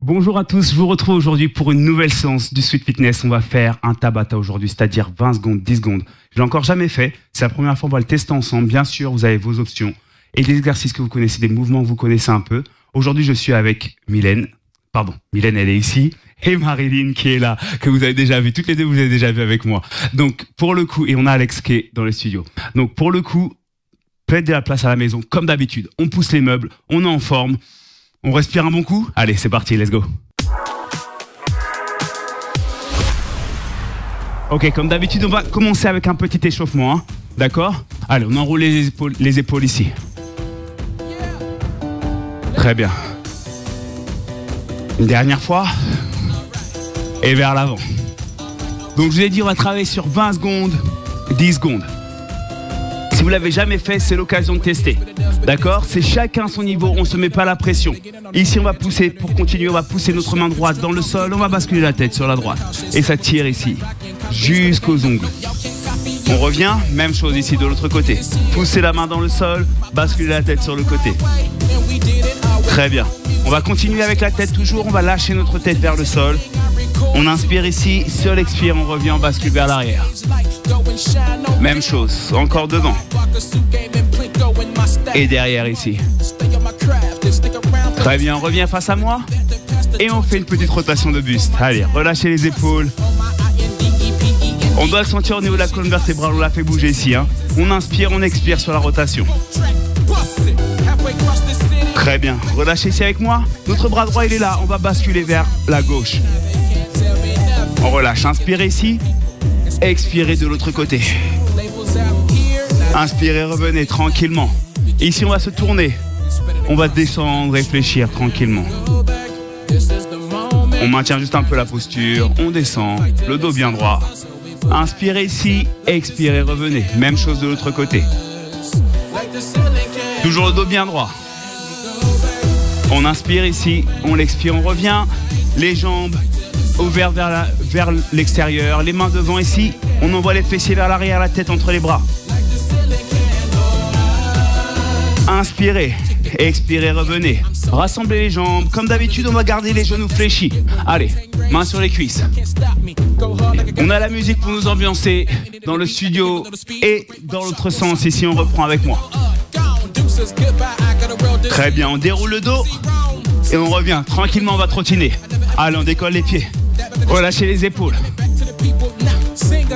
Bonjour à tous, je vous retrouve aujourd'hui pour une nouvelle séance du Sweet Fitness. On va faire un Tabata aujourd'hui, c'est-à-dire 20 secondes, 10 secondes. Je l'ai encore jamais fait, c'est la première fois, on va le tester ensemble. Bien sûr, vous avez vos options et des exercices que vous connaissez, des mouvements que vous connaissez un peu. Aujourd'hui, je suis avec Mylène. Mylène, elle est ici. Et Marilyn qui est là, que vous avez déjà vu. Toutes les deux, vous avez déjà vu avec moi. Donc, pour le coup, et on a Alex qui est dans le studio. Donc, pour le coup, faites de la place à la maison, comme d'habitude. On pousse les meubles, on est en forme. On respire un bon coup? Allez, c'est parti, let's go. Ok, comme d'habitude, on va commencer avec un petit échauffement. Hein. D'accord? Allez, on enroule les épaules ici. Très bien. Une dernière fois. Et vers l'avant. Donc, je vous ai dit, on va travailler sur 20 secondes, 10 secondes. Si vous ne l'avez jamais fait, c'est l'occasion de tester. D'accord? C'est chacun son niveau, on ne se met pas la pression. Ici, on va pousser, pour continuer, on va pousser notre main droite dans le sol, on va basculer la tête sur la droite. Et ça tire ici, jusqu'aux ongles. On revient, même chose ici de l'autre côté. Pousser la main dans le sol, basculer la tête sur le côté. Très bien. On va continuer avec la tête toujours, on va lâcher notre tête vers le sol. On inspire ici, sur l'expire, on revient, on bascule vers l'arrière. Même chose, encore devant. Et derrière ici. Très bien, on revient face à moi. Et on fait une petite rotation de buste. Allez, relâchez les épaules. On doit le sentir au niveau de la colonne vertébrale, on la fait bouger ici. Hein. On inspire, on expire sur la rotation. Très bien, relâchez ici avec moi. Notre bras droit, il est là, on va basculer vers la gauche. On relâche, inspirez ici. Expirez de l'autre côté. Inspirez, revenez tranquillement. Ici, on va se tourner. On va descendre, réfléchir tranquillement. On maintient juste un peu la posture. On descend, le dos bien droit. Inspirez ici, expirez, revenez. Même chose de l'autre côté. Toujours le dos bien droit. On inspire ici, on l'expire, on revient. Les jambes ouvertes vers l'extérieur. Les mains devant ici. On envoie les fessiers vers l'arrière, la tête entre les bras. Inspirez, expirez, revenez. Rassemblez les jambes. Comme d'habitude, on va garder les genoux fléchis. Allez, mains sur les cuisses. On a la musique pour nous ambiancer dans le studio et dans l'autre sens. Ici, on reprend avec moi. Très bien, on déroule le dos et on revient. Tranquillement, on va trottiner. Allez, on décolle les pieds. Relâchez les épaules.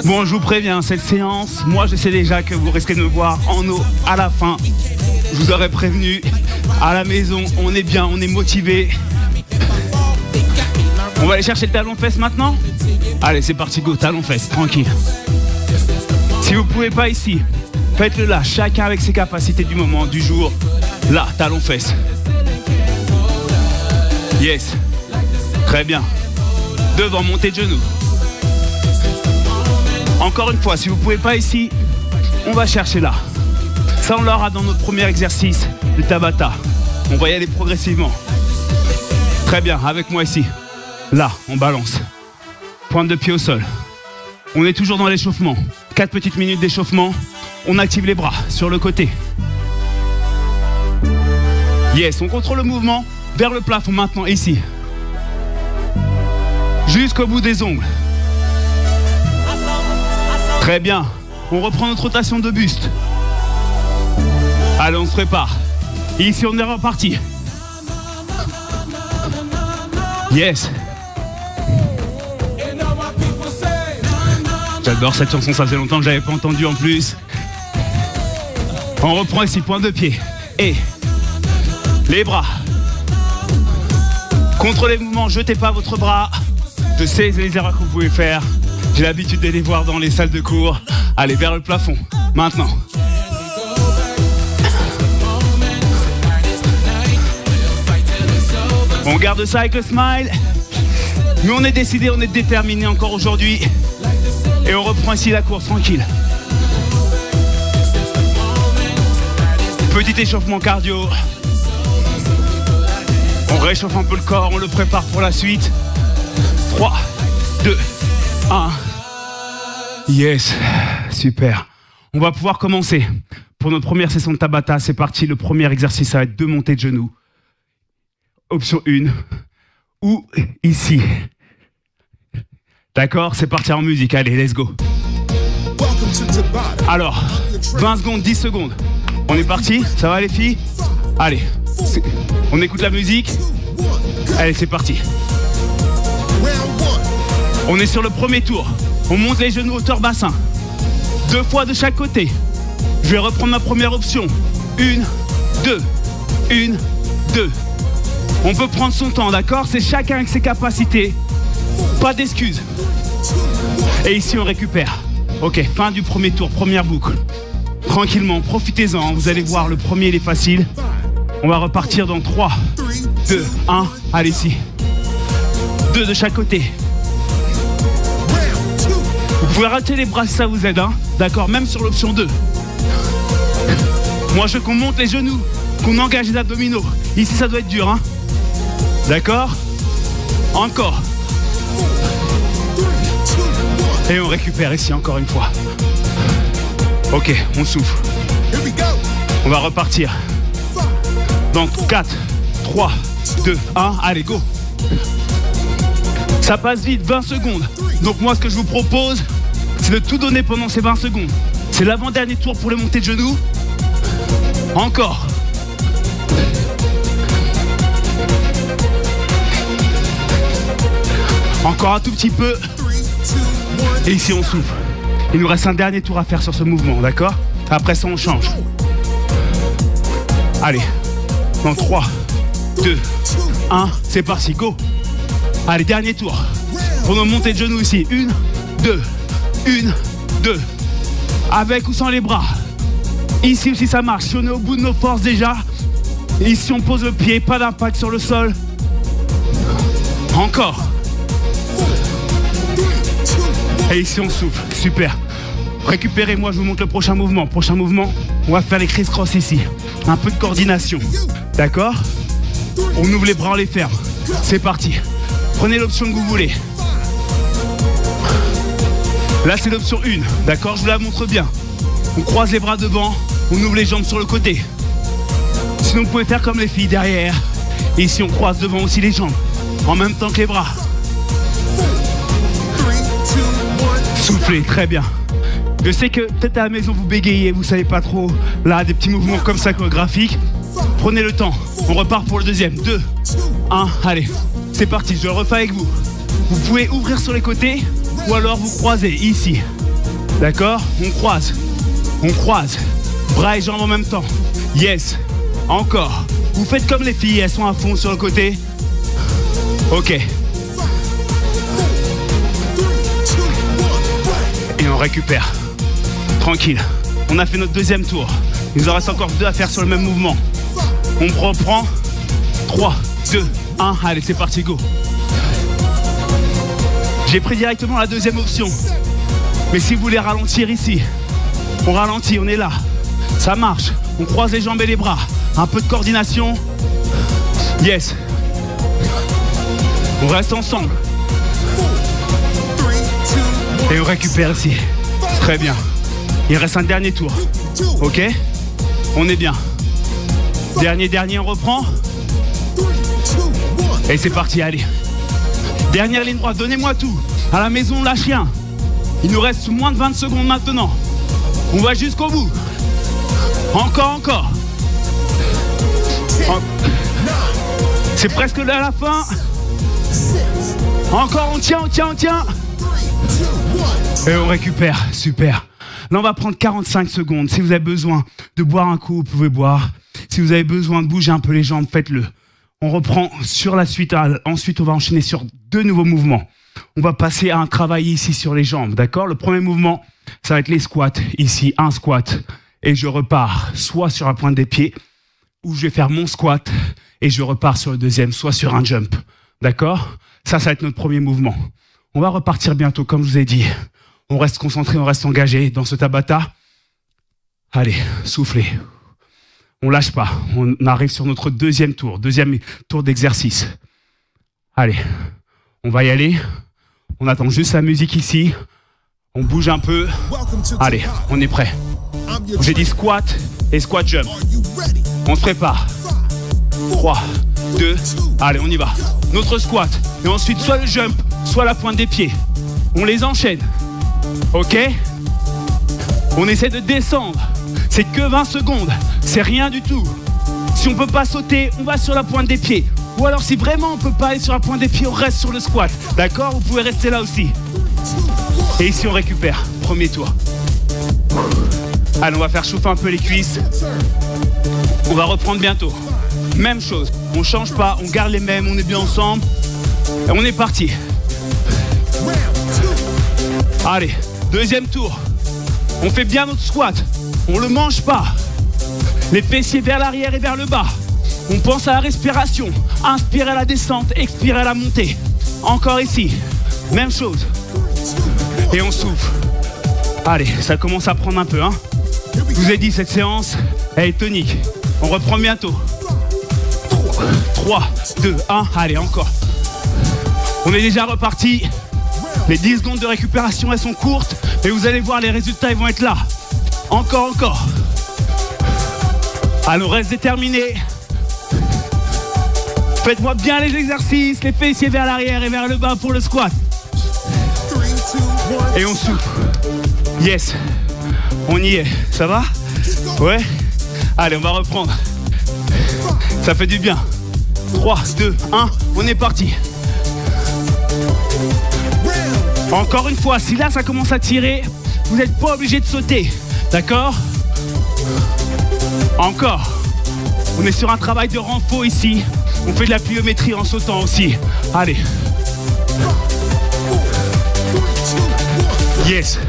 Bon, je vous préviens, cette séance, moi je sais déjà que vous risquez de me voir en eau à la fin. Je vous aurais prévenu, à la maison, on est bien, on est motivé. On va aller chercher le talon-fesse maintenant? Allez, c'est parti, go, talon-fesse, tranquille. Si vous ne pouvez pas ici, faites-le là, chacun avec ses capacités du moment, du jour. Là, talon-fesse. Yes. Très bien. Devant, montée de genoux. Encore une fois, si vous ne pouvez pas ici, on va chercher là. Ça, on l'aura dans notre premier exercice de Tabata. On va y aller progressivement. Très bien, avec moi ici. Là, on balance. Pointe de pied au sol. On est toujours dans l'échauffement. 4 petites minutes d'échauffement. On active les bras sur le côté. Yes, on contrôle le mouvement vers le plafond maintenant, ici. Jusqu'au bout des ongles. Très bien. On reprend notre rotation de buste. Allez, on se prépare. Ici, on est reparti. Yes. J'adore cette chanson, ça faisait longtemps que je l'avais pas entendue en plus. On reprend ici, point de pied. Et les bras. Contrôlez le mouvement, jetez pas votre bras. Je sais les erreurs que vous pouvez faire. J'ai l'habitude de les voir dans les salles de cours. Allez, vers le plafond. Maintenant. On garde ça avec le smile. Mais on est décidé, on est déterminé encore aujourd'hui. Et on reprend ici la course, tranquille. Petit échauffement cardio. On réchauffe un peu le corps, on le prépare pour la suite. 3, 2, 1. Yes, super. On va pouvoir commencer. Pour notre première session de Tabata, c'est parti. Le premier exercice, ça va être 2 montées de genoux. Option 1. ou ici. D'accord, c'est parti en musique, allez, let's go. Alors, 20 secondes, 10 secondes. On est parti, ça va les filles? Allez, on écoute la musique. Allez, c'est parti. On est sur le premier tour. On monte les genoux hauteur bassin. 2 fois de chaque côté. Je vais reprendre ma première option. 1, 2, 1, 2. On peut prendre son temps, d'accord? C'est chacun avec ses capacités. Pas d'excuses. Et ici, on récupère. Ok, fin du premier tour, première boucle. Tranquillement, profitez-en. Vous allez voir, le premier, il est facile. On va repartir dans 3, 2, 1. Allez, ici. 2 de chaque côté. Vous pouvez rater les bras si ça vous aide, hein? D'accord, même sur l'option 2. Moi, je veux qu'on monte les genoux, qu'on engage les abdominaux. Ici, ça doit être dur, hein? D'accord? Encore. Et on récupère ici, encore une fois. Ok, on souffle. On va repartir. Dans 4, 3, 2, 1. Allez, go. Ça passe vite, 20 secondes. Donc moi, ce que je vous propose, c'est de tout donner pendant ces 20 secondes. C'est l'avant-dernier tour pour les montées de genoux. Encore. Encore un tout petit peu. Et ici, on souffle. Il nous reste un dernier tour à faire sur ce mouvement, d'accord? Après ça, on change. Allez. Dans 3, 2, 1. C'est parti, go. Allez, dernier tour. Pour nos montées de genoux ici. 1, 2, 1, 2. Avec ou sans les bras. Ici aussi ça marche. Si on est au bout de nos forces déjà. Ici on pose le pied, pas d'impact sur le sol. Encore. Et ici on souffle. Super. Récupérez, moi je vous montre le prochain mouvement. Prochain mouvement, on va faire les criss-cross ici. Un peu de coordination. D'accord? On ouvre les bras, on les ferme. C'est parti. Prenez l'option que vous voulez. Là, c'est l'option 1. D'accord? Je vous la montre bien. On croise les bras devant. On ouvre les jambes sur le côté. Sinon, vous pouvez faire comme les filles derrière. Et ici, on croise devant aussi les jambes. En même temps que les bras. Soufflez, très bien. Je sais que peut-être à la maison, vous bégayez, vous savez pas trop. Là, des petits mouvements comme ça, chorégraphiques. Prenez le temps. On repart pour le deuxième. 2, 1, allez. C'est parti, je le refais avec vous. Vous pouvez ouvrir sur les côtés ou alors vous croisez ici. D'accord? On croise. On croise. Bras et jambes en même temps. Yes. Encore. Vous faites comme les filles, elles sont à fond sur le côté. Ok. Et on récupère. Tranquille. On a fait notre deuxième tour. Il nous en reste encore 2 à faire sur le même mouvement. On reprend. 3, 2, 1. Allez, c'est parti, go. J'ai pris directement la deuxième option. Mais si vous voulez ralentir ici, on ralentit, on est là. Ça marche. On croise les jambes et les bras. Un peu de coordination. Yes. On reste ensemble. Et on récupère ici. Très bien. Il reste un dernier tour. Ok? On est bien. Dernier, on reprend. Et c'est parti, allez. Dernière ligne droite, donnez-moi tout. À la maison, lâche rien. Il nous reste moins de 20 secondes maintenant. On va jusqu'au bout. Encore. C'est presque là à la fin. Encore, on tient. Et on récupère, super. Là, on va prendre 45 secondes. Si vous avez besoin de boire un coup, vous pouvez boire. Si vous avez besoin de bouger un peu les jambes, faites-le. On reprend sur la suite. Ensuite, on va enchaîner sur 2 nouveaux mouvements. On va passer à un travail ici sur les jambes, d'accord? Le premier mouvement, ça va être les squats. Ici, un squat. Et je repars soit sur la pointe des pieds, ou je vais faire mon squat, et je repars sur le deuxième, soit sur un jump. D'accord? Ça va être notre premier mouvement. On va repartir bientôt, comme je vous ai dit. On reste concentré, on reste engagé dans ce Tabata. Allez, soufflez. On lâche pas. On arrive sur notre deuxième tour d'exercice. Allez, on va y aller. On attend juste la musique ici. On bouge un peu. Allez, on est prêt. J'ai dit squat et squat jump. On se prépare. 3, 2, allez, on y va. Notre squat. Et ensuite, soit le jump, soit la pointe des pieds. On les enchaîne. Ok? On essaie de descendre. C'est que 20 secondes. C'est rien du tout. Si on peut pas sauter, on va sur la pointe des pieds. Ou alors si vraiment on peut pas aller sur la pointe des pieds, on reste sur le squat. D'accord? Vous pouvez rester là aussi. Et ici on récupère. Premier tour. Allez, on va faire chauffer un peu les cuisses. On va reprendre bientôt. Même chose. On change pas, on garde les mêmes, on est bien ensemble. Et on est parti. Allez, deuxième tour. On fait bien notre squat. On le mange pas. Les fessiers vers l'arrière et vers le bas. On pense à la respiration. Inspire à la descente, expire à la montée. Encore ici. Même chose. Et on souffle. Allez, ça commence à prendre un peu, hein. Je vous ai dit, cette séance, elle est tonique. On reprend bientôt. 3, 2, 1. Allez, encore. On est déjà reparti. Les 10 secondes de récupération, elles sont courtes. Mais vous allez voir, les résultats, ils vont être là. Encore. Allez, on reste déterminé. Faites-moi bien les exercices, les fessiers vers l'arrière et vers le bas pour le squat. Et on souffle. Yes. On y est. Ça va? Ouais? Allez, on va reprendre. Ça fait du bien. 3, 2, 1. On est parti. Encore une fois, si là ça commence à tirer, vous n'êtes pas obligé de sauter. D'accord? Encore. On est sur un travail de renfort ici. On fait de la pliométrie en sautant aussi. Allez. Yes.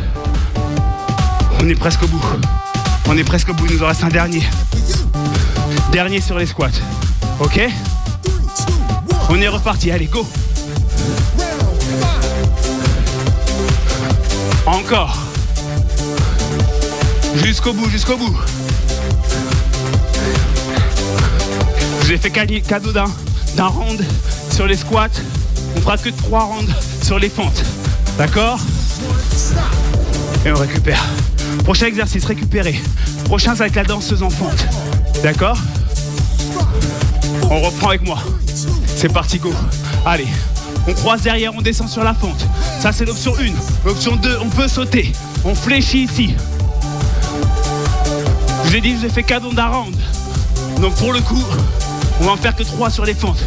On est presque au bout. Il nous en reste un dernier. Dernier sur les squats. Ok? On est reparti. Allez, go. Encore. Jusqu'au bout. Je vous ai fait cadeau d'un round sur les squats. On fera que 3 rounds sur les fentes. D'accord? Et on récupère. Prochain exercice, récupérer. Prochain, c'est avec la danseuse en fente. D'accord? On reprend avec moi. C'est parti, go. Allez. On croise derrière, on descend sur la fente. Ça, c'est l'option 1. L'option 2, on peut sauter. On fléchit ici. Je vous ai dit, je vous ai fait cadeau d'un round. Donc pour le coup, on va en faire que 3 sur les fentes.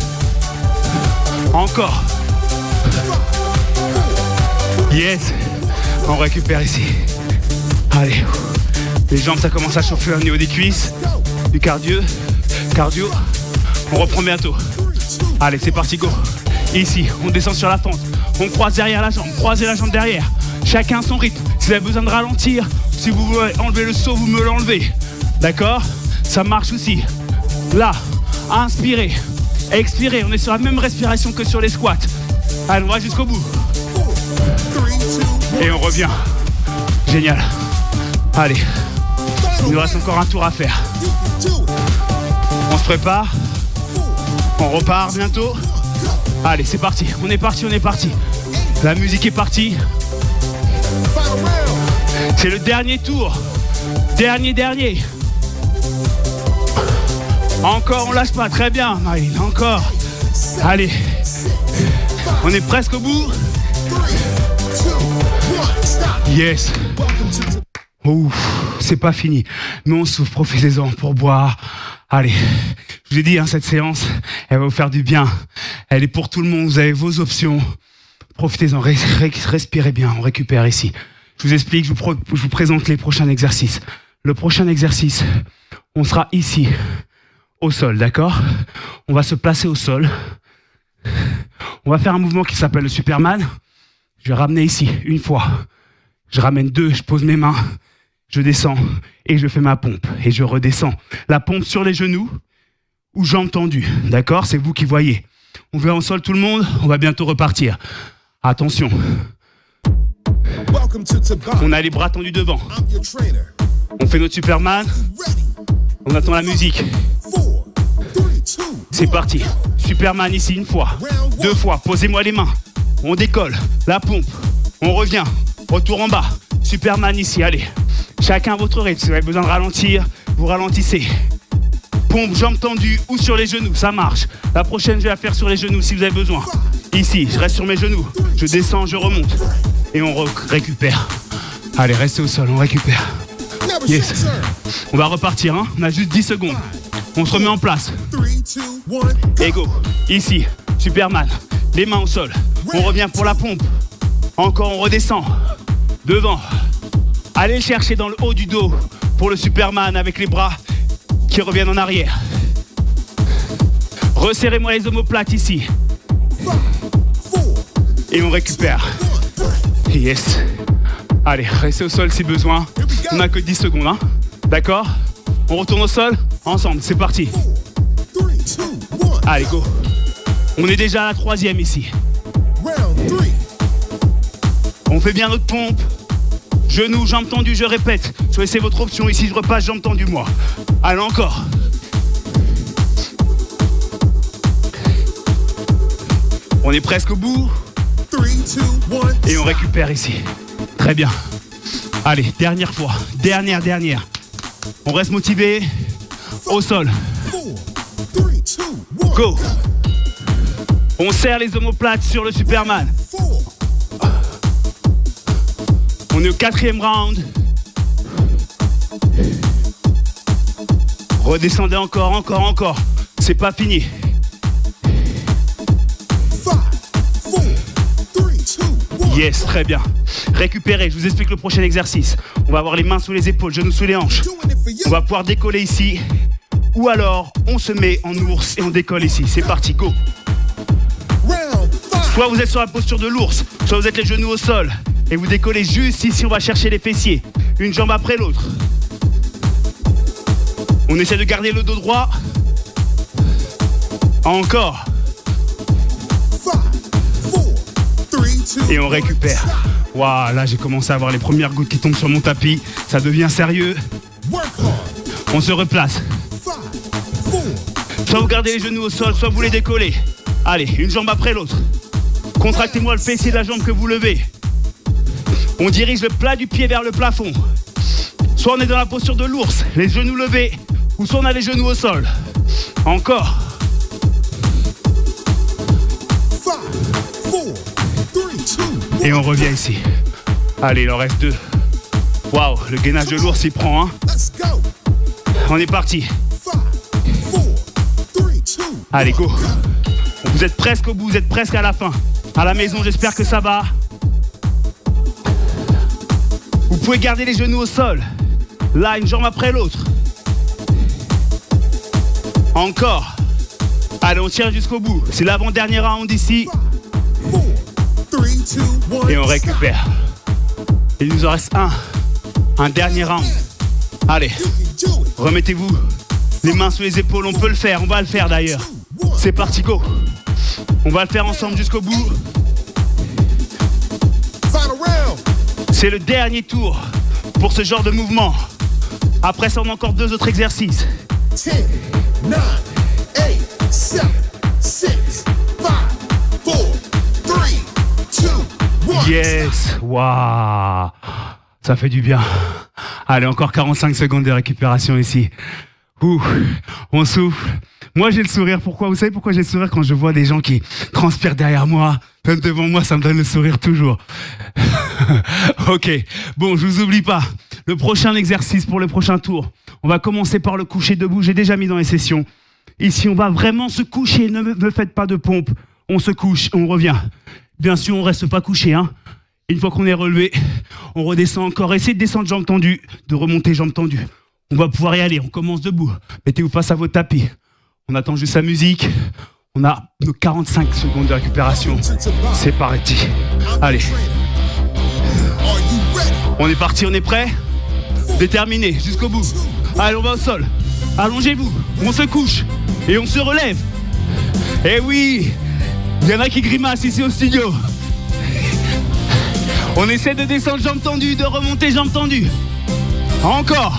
Encore. Yes. On récupère ici. Allez. Les jambes, ça commence à chauffer au niveau des cuisses. Du cardio. On reprend bientôt. Allez, c'est parti, go. Ici, on descend sur la fente. On croise derrière la jambe. Croisez la jambe derrière. Chacun son rythme. Si vous avez besoin de ralentir, si vous voulez enlever le saut, vous me l'enlevez. D'accord? Ça marche aussi. Là, inspirez. Expirez. On est sur la même respiration que sur les squats. Allez, on va jusqu'au bout. Et on revient. Génial. Allez. Il nous reste encore un tour à faire. On se prépare. On repart bientôt. Allez, c'est parti. On est parti. La musique est partie. C'est le dernier tour. Dernier. Encore, on lâche pas. Très bien, Maëlle. Encore. Allez. On est presque au bout. Yes. Ouf, c'est pas fini. Mais on souffle, profitez-en pour boire. Allez, je vous ai dit, hein, cette séance, elle va vous faire du bien. Elle est pour tout le monde, vous avez vos options. Profitez-en, respirez bien, on récupère ici. Je vous explique, je vous présente les prochains exercices. Le prochain exercice, on sera ici, au sol, d'accord? On va se placer au sol. On va faire un mouvement qui s'appelle le Superman. Je vais ramener ici, une fois. Je ramène 2, je pose mes mains. Je descends et je fais ma pompe. Et je redescends. La pompe sur les genoux ou jambes tendues. D'accord? C'est vous qui voyez. On va en sol tout le monde. On va bientôt repartir. Attention. On a les bras tendus devant. On fait notre Superman. On attend la musique. C'est parti. Superman ici une fois. 2 fois. Posez-moi les mains. On décolle. La pompe. On revient. Retour en bas. Superman ici. Allez. Chacun votre rythme. Si vous avez besoin de ralentir, vous ralentissez. Pompe, jambes tendues ou sur les genoux, ça marche. La prochaine, je vais la faire sur les genoux si vous avez besoin. Ici, je reste sur mes genoux. Je descends, je remonte. Et on récupère. Allez, restez au sol, on récupère. Yes. On va repartir, hein. On a juste 10 secondes. On se remet en place. Et go. Ici, Superman. Les mains au sol. On revient pour la pompe. Encore, on redescend. Devant. Allez le chercher dans le haut du dos pour le Superman avec les bras qui reviennent en arrière. Resserrez-moi les omoplates ici. Et on récupère. Yes. Allez, restez au sol si besoin. On n'a que 10 secondes, hein. D'accord? On retourne au sol ensemble, c'est parti. Allez, go. On est déjà à la 3e ici. On fait bien notre pompe. Genoux, jambes tendues, je répète. Choisissez votre option ici, je repasse jambes tendues moi. Allez, encore. On est presque au bout. Et on récupère ici. Très bien. Allez, dernière fois. Dernière. On reste motivé. Au sol. Go. On serre les omoplates sur le Superman. On est au 4e round. Redescendez encore. C'est pas fini. Yes, très bien. Récupérez, je vous explique le prochain exercice. On va avoir les mains sous les épaules, genoux sous les hanches. On va pouvoir décoller ici. Ou alors, on se met en ours et on décolle ici. C'est parti, go. Soit vous êtes sur la posture de l'ours, soit vous êtes les genoux au sol. Et vous décollez juste ici, on va chercher les fessiers. Une jambe après l'autre. On essaie de garder le dos droit. Encore. Et on récupère. Waouh, là j'ai commencé à avoir les premières gouttes qui tombent sur mon tapis. Ça devient sérieux. On se replace. Soit vous gardez les genoux au sol, soit vous les décollez. Allez, une jambe après l'autre. Contractez-moi le fessier de la jambe que vous levez. On dirige le plat du pied vers le plafond. Soit on est dans la posture de l'ours, les genoux levés, ou soit on a les genoux au sol. Encore. Et on revient ici. Allez, il en reste 2. Waouh, le gainage de l'ours, il prend, hein. On est parti. Allez, go. Vous êtes presque au bout, vous êtes presque à la fin. À la maison, j'espère que ça va. Vous pouvez garder les genoux au sol. Là, une jambe après l'autre. Encore. Allez, on tire jusqu'au bout. C'est l'avant-dernier round ici. Et on récupère. Il nous en reste un dernier round. Allez, remettez-vous les mains sous les épaules. On peut le faire, on va le faire d'ailleurs. C'est parti, go. On va le faire ensemble jusqu'au bout. C'est le dernier tour pour ce genre de mouvement. Après ça, on a encore 2 autres exercices. 10, 9, 8, 7, 6, 5, 4, 3, 2, 1. Yes, waouh, ça fait du bien. Allez, encore 45 secondes de récupération ici. Ouh, on souffle. Moi, j'ai le sourire. Pourquoi? Vous savez pourquoi j'ai le sourire? Quand je vois des gens qui transpirent derrière moi, même devant moi, ça me donne le sourire toujours. Ok, bon, je vous oublie pas. Le prochain exercice pour le prochain tour, on va commencer par le coucher debout. J'ai déjà mis dans les sessions. Ici, on va vraiment se coucher. Ne me faites pas de pompe. On se couche, on revient. Bien sûr, on reste pas couché, hein. Une fois qu'on est relevé, on redescend encore. Essayez de descendre jambes tendues, de remonter jambes tendues. On va pouvoir y aller. On commence debout. Mettez-vous face à votre tapis. On attend juste la musique. On a nos 45 secondes de récupération. C'est parti. Allez. On est parti, on est prêt? Déterminé, jusqu'au bout. Allez, on va au sol. Allongez-vous. On se couche. Et on se relève. Eh oui, il y en a qui grimacent ici au studio. On essaie de descendre jambes tendues, de remonter jambes tendues. Encore.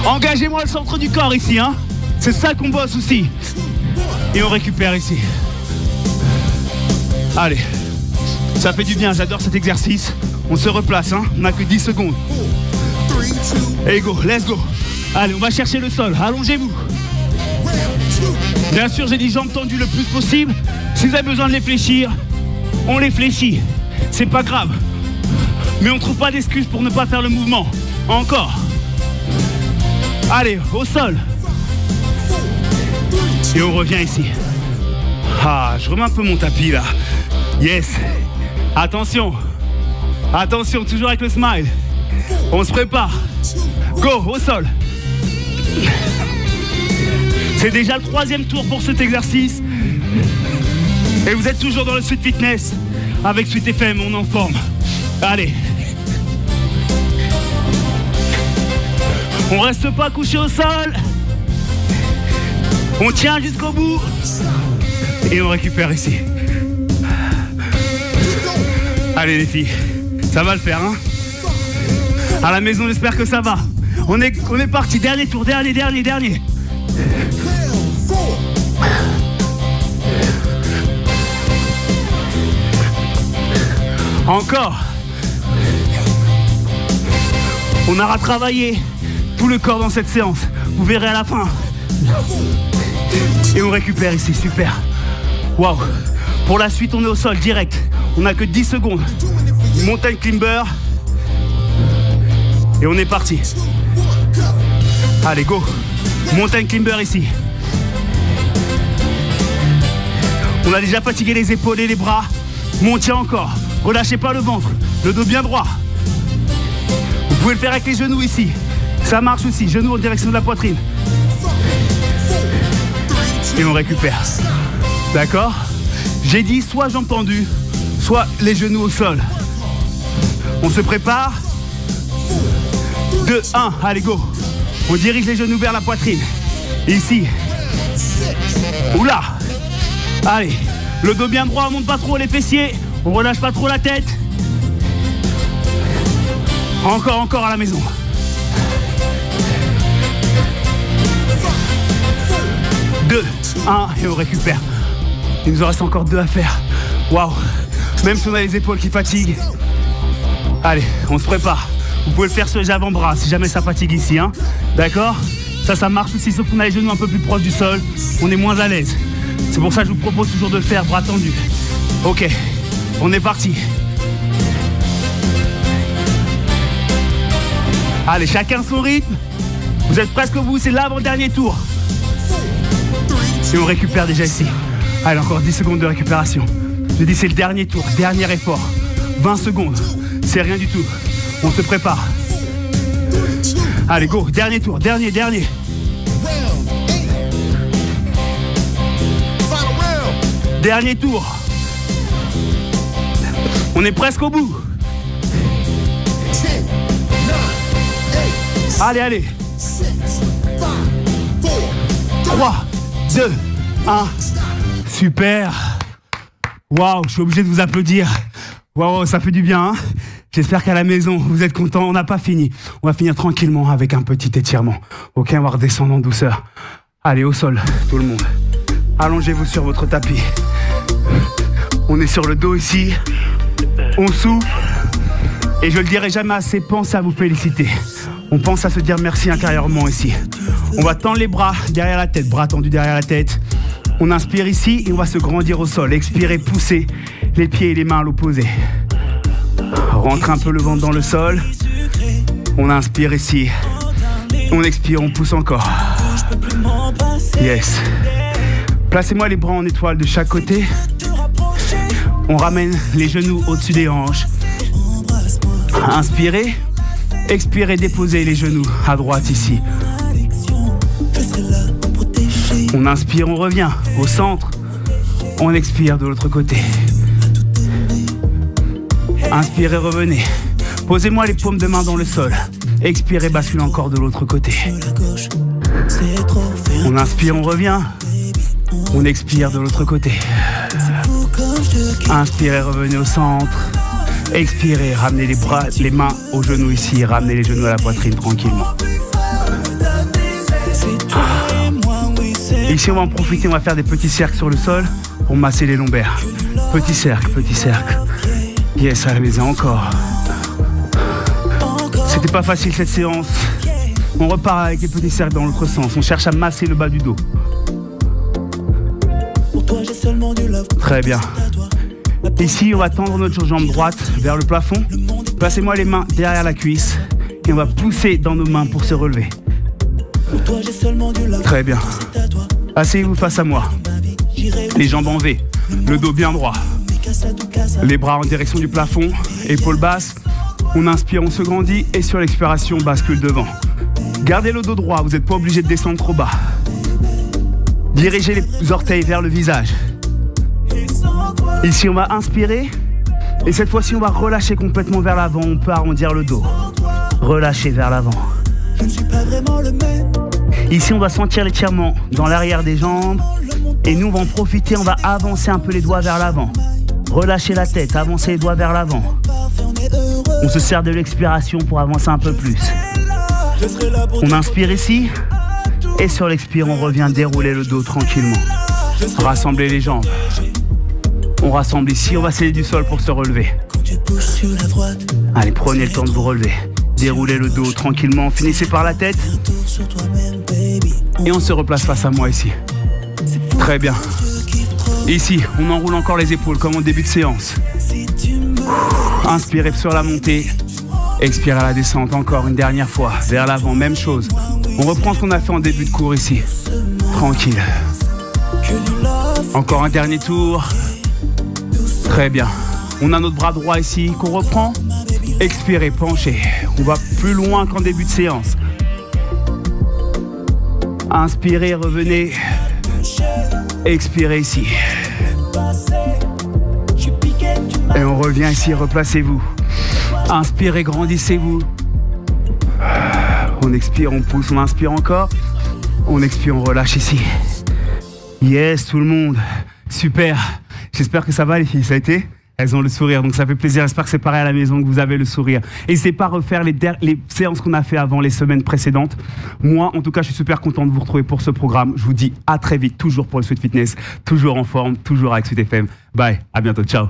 Engagez-moi le centre du corps ici, hein. C'est ça qu'on bosse aussi. Et on récupère ici. Allez. Ça fait du bien, j'adore cet exercice. On se replace, hein. On n'a que 10 secondes. Et go, let's go. Allez, on va chercher le sol. Allongez-vous. Bien sûr, j'ai dit jambes tendues le plus possible. Si vous avez besoin de les fléchir, on les fléchit. C'est pas grave. Mais on trouve pas d'excuses pour ne pas faire le mouvement. Encore. Allez, au sol. Et on revient ici. Ah, je remets un peu mon tapis là. Yes. Attention. Attention, toujours avec le smile. On se prépare. Go, au sol. C'est déjà le 3e tour pour cet exercice. Et vous êtes toujours dans le Sweet Fitness. Avec Sweet FM, on est en forme. Allez. On reste pas couché au sol. On tient jusqu'au bout. Et on récupère ici. Allez les filles, ça va le faire, hein? À la maison, j'espère que ça va. On est parti, dernier tour, dernier. Encore. On aura travaillé tout le corps dans cette séance. Vous verrez à la fin. Et on récupère ici, super. Waouh. Pour la suite, on est au sol direct. On n'a que 10 secondes. Mountain climber. Et on est parti. Allez, go. Mountain climber ici. On a déjà fatigué les épaules et les bras. Mais on tient encore. Relâchez pas le ventre. Le dos bien droit. Vous pouvez le faire avec les genoux ici. Ça marche aussi. Genoux en direction de la poitrine. Et on récupère. D'accord? J'ai dit soit jambes tendues, soit les genoux au sol. On se prépare. 2, 1, allez go. On dirige les genoux vers la poitrine. Ici. Oula. Allez, le dos bien droit, on monte pas trop les fessiers. On relâche pas trop la tête. Encore à la maison. Deux, 1 et on récupère. Il nous en reste encore 2 à faire. Waouh. Même si on a les épaules qui fatiguent. Allez, on se prépare. Vous pouvez le faire sur les avant-bras si jamais ça fatigue ici, hein. D'accord? Ça marche aussi, sauf qu'on a les genoux un peu plus proches du sol. On est moins à l'aise. C'est pour ça que je vous propose toujours de le faire bras tendus. Ok, on est parti. Allez, chacun son rythme. Vous êtes presque au bout, c'est l'avant-dernier tour. Et on récupère déjà ici. Allez, encore 10 secondes de récupération. Je dis c'est le dernier tour, dernier effort. 20 secondes, c'est rien du tout. On se prépare. Allez, go, dernier tour, dernier. Dernier tour. On est presque au bout. Allez. 3, 2, 1. Super. Waouh, je suis obligé de vous applaudir. Waouh, ça fait du bien, hein. J'espère qu'à la maison, vous êtes contents. On n'a pas fini. On va finir tranquillement avec un petit étirement. Ok, on va redescendre en douceur. Allez, au sol, tout le monde. Allongez-vous sur votre tapis. On est sur le dos ici. On souffle. Et je le dirai jamais assez, pensez à vous féliciter. On pense à se dire merci intérieurement ici. On va tendre les bras derrière la tête, bras tendus derrière la tête. On inspire ici et on va se grandir au sol. Expirez, poussez les pieds et les mains à l'opposé. Rentre un peu le ventre dans le sol. On inspire ici. On expire, on pousse encore. Yes. Placez-moi les bras en étoile de chaque côté. On ramène les genoux au-dessus des hanches. Inspirez. Expirez, déposez les genoux à droite ici. On inspire, on revient au centre. On expire de l'autre côté. Inspirez, revenez. Posez-moi les paumes de main dans le sol. Expirez, basculez encore de l'autre côté. On inspire, on revient. On expire de l'autre côté. Inspirez, revenez au centre. Expirez, ramenez les bras, les mains aux genoux ici. Ramenez les genoux à la poitrine tranquillement. Ici, on va en profiter, on va faire des petits cercles sur le sol pour masser les lombaires. Petit cercle, petit cercle. Yes, à la maison encore. C'était pas facile cette séance. On repart avec les petits cercles dans l'autre sens. On cherche à masser le bas du dos. Très bien. Ici, on va tendre notre jambe droite vers le plafond. Placez-moi les mains derrière la cuisse et on va pousser dans nos mains pour se relever. Très bien. Asseyez-vous face à moi. Les jambes en V, le dos bien droit. Les bras en direction du plafond, épaules basses. On inspire, on se grandit et sur l'expiration, on bascule devant. Gardez le dos droit, vous n'êtes pas obligé de descendre trop bas. Dirigez les orteils vers le visage. Ici, on va inspirer. Et cette fois-ci, on va relâcher complètement vers l'avant. On peut arrondir le dos. Relâcher vers l'avant. Ici, on va sentir l'étirement dans l'arrière des jambes. Et nous, on va en profiter. On va avancer un peu les doigts vers l'avant. Relâcher la tête, avancer les doigts vers l'avant. On se sert de l'expiration pour avancer un peu plus. On inspire ici. Et sur l'expire, on revient dérouler le dos tranquillement. Rassembler les jambes. On rassemble ici, on va sceller du sol pour se relever. Allez, prenez le temps de vous relever. Déroulez le dos tranquillement, finissez par la tête. Et on se replace face à moi ici. Très bien. Ici, on enroule encore les épaules comme en début de séance. Inspirez sur la montée. Expirez à la descente encore une dernière fois. Vers l'avant, même chose. On reprend ce qu'on a fait en début de cours ici. Tranquille. Encore un dernier tour. Très bien. On a notre bras droit ici qu'on reprend. Expirez, penchez. On va plus loin qu'en début de séance. Inspirez, revenez. Expirez ici. Et on revient ici, replacez-vous. Inspirez, grandissez-vous. On expire, on pousse, on inspire encore. On expire, on relâche ici. Yes, tout le monde. Super. J'espère que ça va les filles, ça a été? Elles ont le sourire, donc ça fait plaisir. J'espère que c'est pareil à la maison, que vous avez le sourire. N'hésitez pas à refaire les séances qu'on a fait avant les semaines précédentes. Moi, en tout cas, je suis super content de vous retrouver pour ce programme. Je vous dis à très vite, toujours pour le Sweet Fitness, toujours en forme, toujours avec Sweet FM. Bye, à bientôt, ciao.